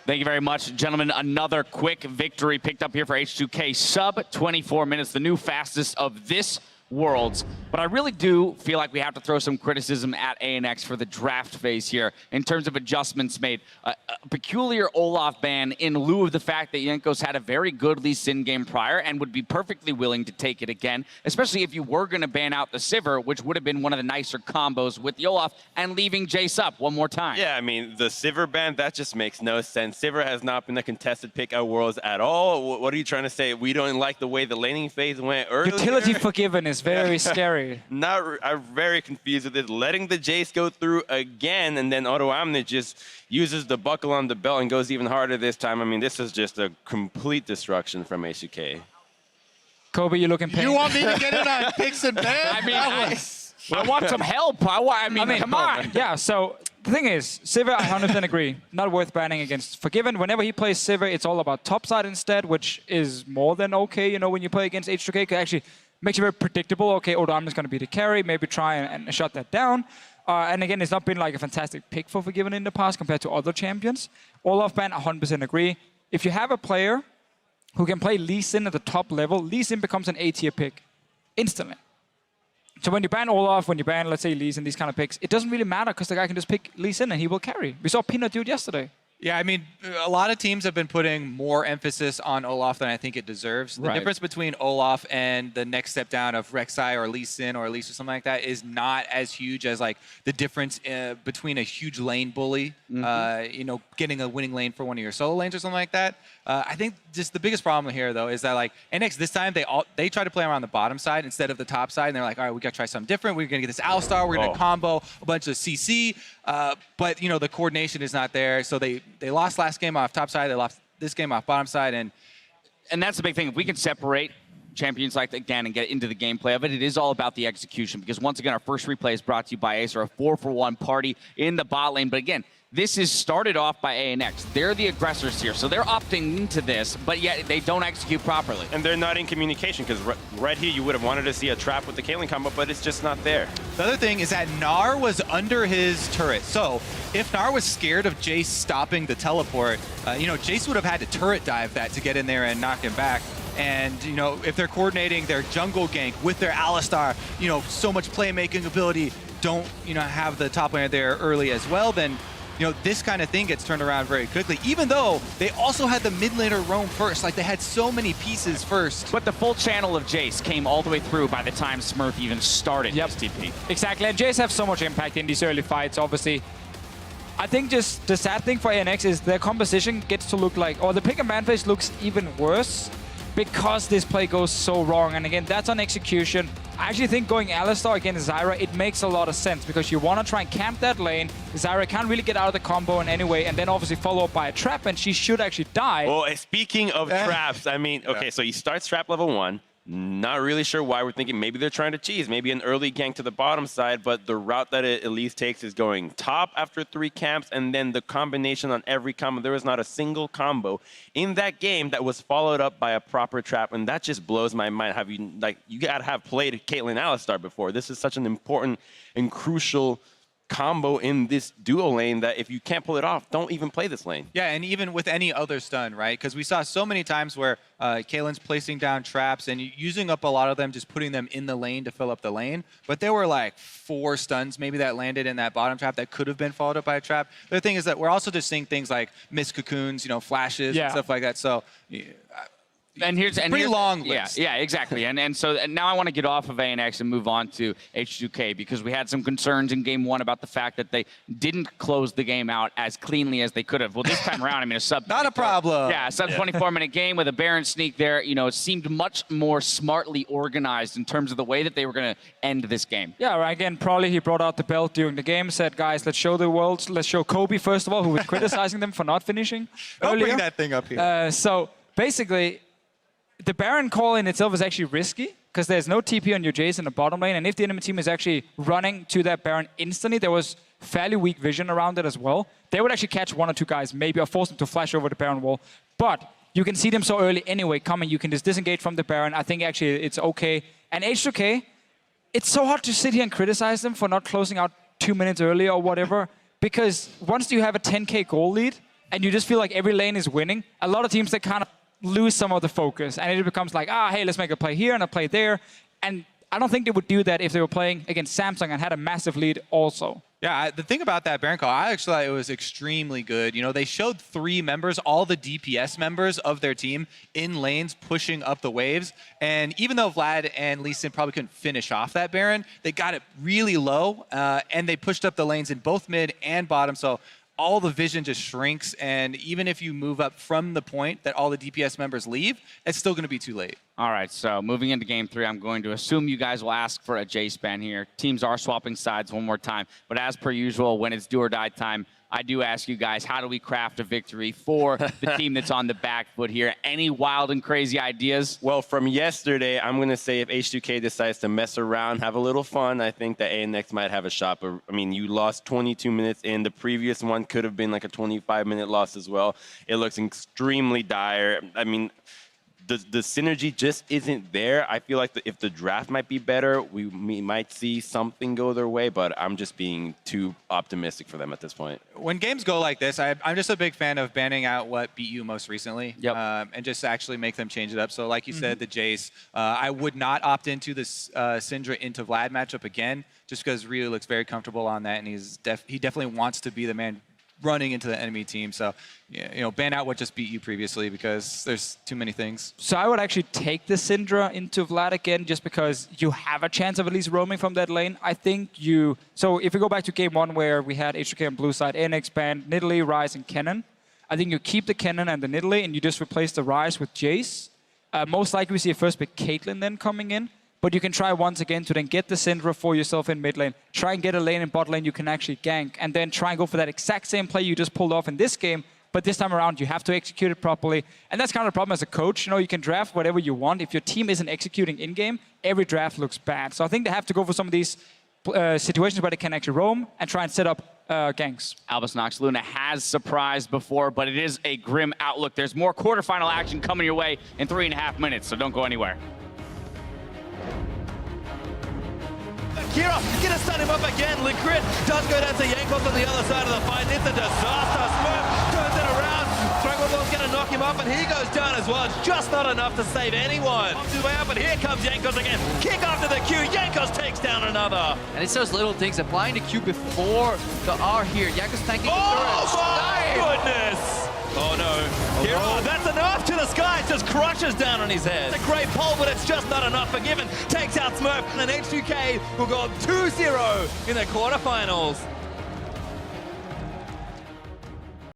Thank you very much, gentlemen. Another quick victory picked up here for H2K. Sub 24 minutes, the new fastest of this Worlds. But I really do feel like we have to throw some criticism at ANX for the draft phase here in terms of adjustments made. A peculiar Olaf ban in lieu of the fact that Jankos had a very good Lee Sin game prior and would be perfectly willing to take it again, especially if you were going to ban out the Sivir, which would have been one of the nicer combos with the Olaf, and leaving Jace up one more time. Yeah, I mean, the Sivir ban, that just makes no sense. Sivir has not been a contested pick at Worlds at all. What are you trying to say? We don't like the way the laning phase went earlier? Utility Forgiven is very scary. I'm very confused with it. Letting the Jace go through again, and then Auto Omni just uses the buckle on the belt and goes even harder this time. I mean, this is just a complete destruction from H2K. Kobe, you looking pain. You want me to get in on picks and bans? I mean, I want some help. I mean, come on. Yeah, so the thing is, Sivir, I 100% agree. Not worth banning against Forgiven. Whenever he plays Sivir, it's all about topside instead, which is more than okay, you know, when you play against H2K. It actually makes you very predictable. Okay, Odom is going to be the carry. Maybe try and shut that down. And again, it's not been like a fantastic pick for Forgiven in the past compared to other champions. Olaf ban, 100% agree. If you have a player who can play Lee Sin at the top level, Lee Sin becomes an A-tier pick instantly. So when you ban Olaf, when you ban, let's say, Lee Sin, these kind of picks, it doesn't really matter because the guy can just pick Lee Sin and he will carry. We saw Peanut do it yesterday. Yeah, I mean, a lot of teams have been putting more emphasis on Olaf than I think it deserves. The difference between Olaf and the next step down of Rek'Sai or Lee Sin or Elise or something like that is not as huge as like the difference between a huge lane bully, you know, getting a winning lane for one of your solo lanes or something like that. I think just the biggest problem here, though, is that like NX this time they try to play around the bottom side instead of the top side, and they're like, all right, we got to try something different. We're going to get this Alistar. We're going to combo a bunch of CC. But, you know, the coordination is not there. So they lost last game off top side. They lost this game off bottom side. And that's the big thing. If we can separate champions like that again and get into the gameplay of it, it is all about the execution. Because once again, our first replay is brought to you by Ace, or a 4-for-1 party in the bot lane. But again, this is started off by ANX. They're the aggressors here, so they're opting into this, but yet they don't execute properly. And they're not in communication, because right here you would have wanted to see a trap with the Caitlyn combo, but it's just not there. The other thing is that Gnar was under his turret. So if Gnar was scared of Jace stopping the teleport, you know, Jace would have had to turret dive that to get in there and knock him back. And, you know, if they're coordinating their jungle gank with their Alistar, you know, so much playmaking ability, don't, you know, have the top laner there early as well, then, you know, this kind of thing gets turned around very quickly, even though they also had the mid laner roam first. Like, they had so many pieces first. But the full channel of Jace came all the way through by the time Smurf even started his TP. Exactly, and Jace have so much impact in these early fights, obviously. I think just the sad thing for ANX is their composition gets to look like, or the pick and ban phase looks even worse because this play goes so wrong. And again, that's on execution. I actually think going Alistar against Zyra, it makes a lot of sense because you want to try and camp that lane. Zyra can't really get out of the combo in any way, and then obviously follow up by a trap, and she should actually die. Well, speaking of traps, I mean, okay, so he starts trap level 1. Not really sure why. We're thinking maybe they're trying to cheese, maybe an early gank to the bottom side, but the route that Elise takes is going top after 3 camps, and then the combination on every combo. There was not a single combo in that game that was followed up by a proper trap, and that just blows my mind. You gotta have played Caitlyn Alistar before. This is such an important and crucial combo in this duo lane that if you can't pull it off, don't even play this lane. Yeah, and even with any other stun, right? Because we saw so many times where Caitlyn's placing down traps and using up a lot of them, just putting them in the lane to fill up the lane. But there were like 4 stuns maybe that landed in that bottom trap that could have been followed up by a trap. The other thing is that we're also just seeing things like missed cocoons, you know, flashes and stuff like that. So Pretty long list. Yeah, exactly. And so now I want to get off of ANX and move on to H2K because we had some concerns in game 1 about the fact that they didn't close the game out as cleanly as they could have. Well, this time around, I mean, a sub not a problem. Yeah, a sub 24-minute game with a Baron sneak there. You know, it seemed much more smartly organized in terms of the way that they were going to end this game. Yeah, right. Again, probably he brought out the belt during the game, said, guys, let's show the world, let's show Kobe first of all, who was criticizing them for not finishing Don't bring that thing up here. So basically, the Baron call in itself is actually risky because there's no TP on your Jace in the bottom lane, and if the enemy team is actually running to that Baron instantly, there was fairly weak vision around it as well. They would actually catch 1 or 2 guys, maybe, or force them to flash over the Baron wall. But you can see them so early anyway coming. You can just disengage from the Baron. I think actually it's okay. And H2K, it's so hard to sit here and criticize them for not closing out 2 minutes earlier or whatever, because once you have a 10k goal lead, and you just feel like every lane is winning, a lot of teams, they kind of lose some of the focus, and it becomes like, hey, let's make a play here and a play there. And I don't think they would do that if they were playing against Samsung and had a massive lead also. Yeah, the thing about that Baron call, I actually thought it was extremely good. You know, they showed 3 members, all the DPS members of their team in lanes pushing up the waves. And even though Vlad and Lee Sin probably couldn't finish off that Baron, they got it really low, and they pushed up the lanes in both mid and bottom. So all the vision just shrinks, and even if you move up from the point that all the DPS members leave, it's still going to be too late. All right, so moving into game 3, I'm going to assume you guys will ask for a J-span here. Teams are swapping sides one more time, but as per usual, when it's do or die time, I do ask you guys, how do we craft a victory for the team that's on the back foot here? Any wild and crazy ideas? Well, from yesterday, I'm going to say if H2K decides to mess around, have a little fun, I think that ANX might have a shot. But, I mean, you lost 22 minutes in. The previous one could have been like a 25-minute loss as well. It looks extremely dire. I mean, the synergy just isn't there. I feel like if the draft might be better, we might see something go their way, but I'm just being too optimistic for them at this point. When games go like this, I'm just a big fan of banning out what beat you most recently, and just actually make them change it up. So like you said, the Jace, I would not opt into this Syndra into Vlad matchup again, just because Ryu looks very comfortable on that, and he definitely wants to be the man running into the enemy team. So, you know, ban out what just beat you previously, because there's too many things. So I would actually take the Syndra into Vlad again, just because you have a chance of at least roaming from that lane. I think so if we go back to game 1 where we had H2K on blue side, NX banned Nidalee, Ryze, and Kennen. I think you keep the Kennen and the Nidalee, and you just replace the Ryze with Jace. Most likely we see a first pick Caitlyn then coming in. But you can try once again to then get the Syndra for yourself in mid lane. Try and get a lane in bot lane you can actually gank. And then try and go for that exact same play you just pulled off in this game. But this time around, you have to execute it properly. And that's kind of the problem as a coach. You know, you can draft whatever you want. If your team isn't executing in-game, every draft looks bad. So I think they have to go for some of these situations where they can actually roam and try and set up ganks. Albus Nox Luna has surprised before, but it is a grim outlook. There's more quarterfinal action coming your way in 3.5 minutes, so don't go anywhere. Kira gonna stun him up again. Liquid does go down to Jankos on the other side of the fight. It's a disaster. Smurf turns it around. Strangleborn's gonna knock him up, and he goes down as well. It's just not enough to save anyone. Opts his way out, but here comes Jankos again. Kick after the Q. Jankos takes down another. And it's those little things, applying the Q before the R here. Jankos tanking the Oh turret. my goodness! Oh no. Kira, that's enough to the sky. It just crushes down on his head. It's a great pull, but it's just not enough. Forgiven takes out Smurf, and H2K will go up 2-0 in the quarterfinals.